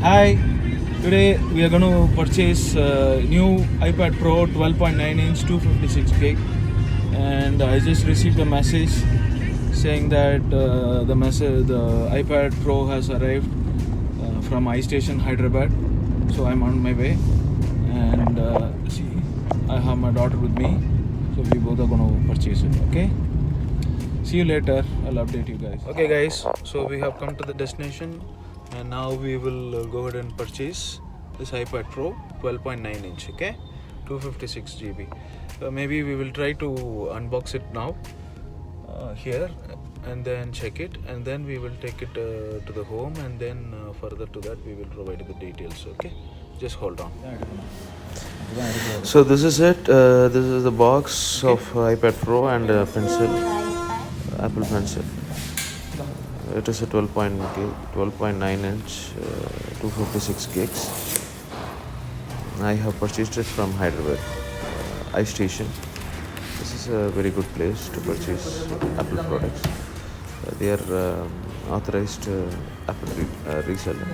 Hi, today we are going to purchase new iPad Pro 12.9 inch 256 gig, and I just received a message saying that the iPad Pro has arrived from iStation Hyderabad. So I'm on my way, and see, I have my daughter with me, so we both are going to purchase it. Okay. See you later. I'll update you guys. Okay, guys. So we have come to the destination, and now we will go ahead and purchase this iPad Pro 12.9 inch. Okay, 256 GB. Maybe we will try to unbox it now here, and then check it, and then we will take it to the home, and then further to that we will provide the details. Okay, just hold on. So this is it. This is the box of iPad Pro and pencil, Apple Pencil. It is a 12.9 inch, 256 gigs. I have purchased it from Hyderabad, iStation. This is a very good place to purchase Apple products. They are authorized Apple reseller.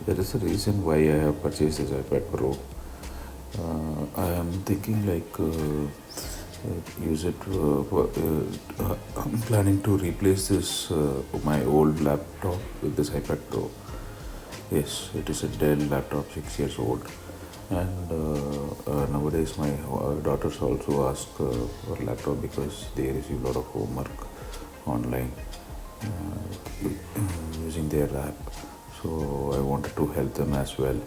There is a reason why I have purchased this iPad Pro. I am thinking use it I'm planning to replace this my old laptop with this iPad Pro. Yes, it is a Dell laptop, 6 years old, and nowadays my daughters also ask for a laptop because they receive a lot of homework online using their app. So I wanted to help them as well.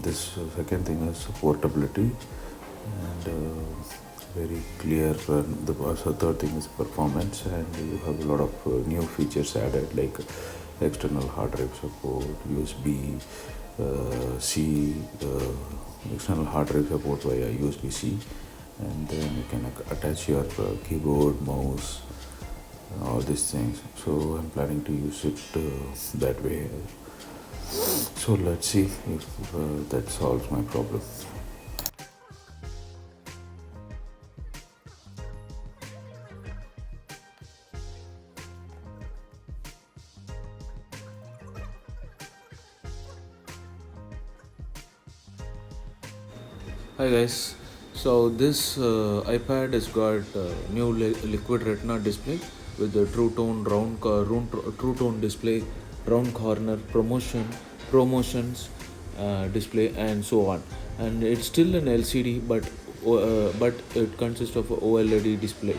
This second thing is portability and very clear. The third thing is performance, and you have a lot of new features added like external hard drive support, USB C, external hard drive support via USB C, and then you can attach your keyboard, mouse, all these things. So I'm planning to use it that way. So let's see if that solves my problem. Hi guys, so this iPad has got new liquid retina display with the true tone display, round corner promotions display, and so on. And it's still an LCD, but it consists of a OLED display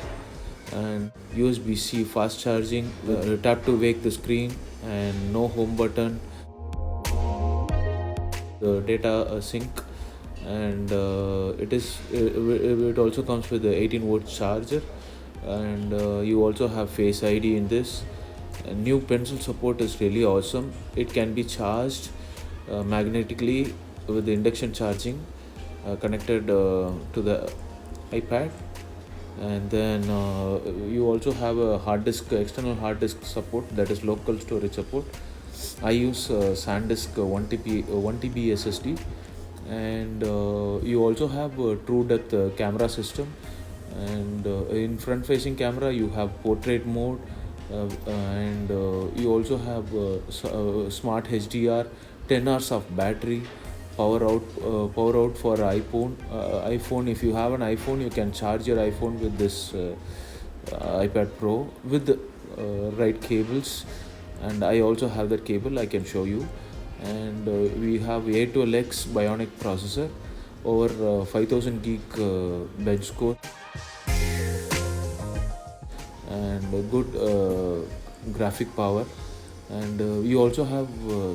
and USB-C fast charging, tap to wake the screen, and no home button, the data sync, and it also comes with the 18-volt charger, and you also have Face ID in this. And new pencil support is really awesome. It can be charged magnetically with the induction charging connected to the iPad, and then you also have a external hard disk support, that is local storage support. I use SanDisk 1TB SSD, and you also have a true depth camera system, and in front facing camera you have portrait mode, and you also have smart HDR, 10 hours of battery, power out for iPhone. If you have an iPhone, you can charge your iPhone with this iPad Pro with the right cables, and I also have that cable, I can show you. And we have A12X Bionic processor over 5000 gig bench score, and good graphic power, and you also have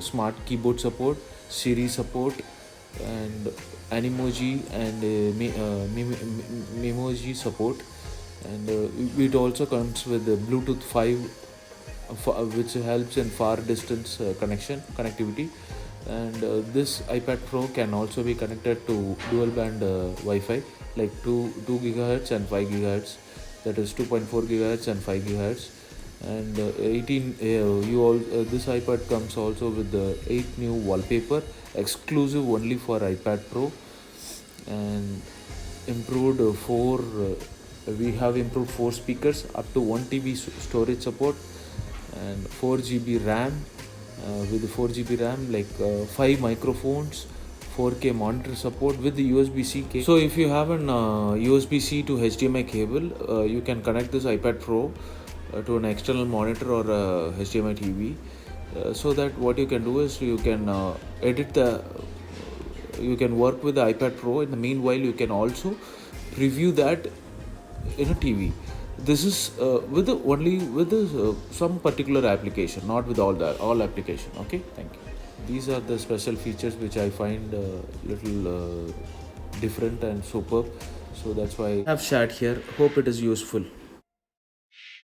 smart keyboard support, Siri support, and Animoji and Memoji support, and it also comes with the Bluetooth 5, which helps in far distance connectivity. And this iPad Pro can also be connected to dual band Wi-Fi, like 2 gigahertz and 5 gigahertz, that is 2.4 gigahertz and 5 gigahertz. And this iPad comes also with the 8 new wallpaper exclusive only for iPad Pro, and improved we have improved 4 speakers, up to 1 TB storage support, and 4 GB RAM. With the 4 GB RAM, like 5 microphones, 4K monitor support with the USB-C cable. So if you have an USB-C to HDMI cable, you can connect this iPad Pro to an external monitor or a HDMI TV. So that what you can do is you can you can work with the iPad Pro. In the meanwhile, you can also preview that in a TV. This is only with some particular application, not with all application. Okay, thank you. These are the special features which I find little different and superb. So that's why I have shared here. Hope it is useful.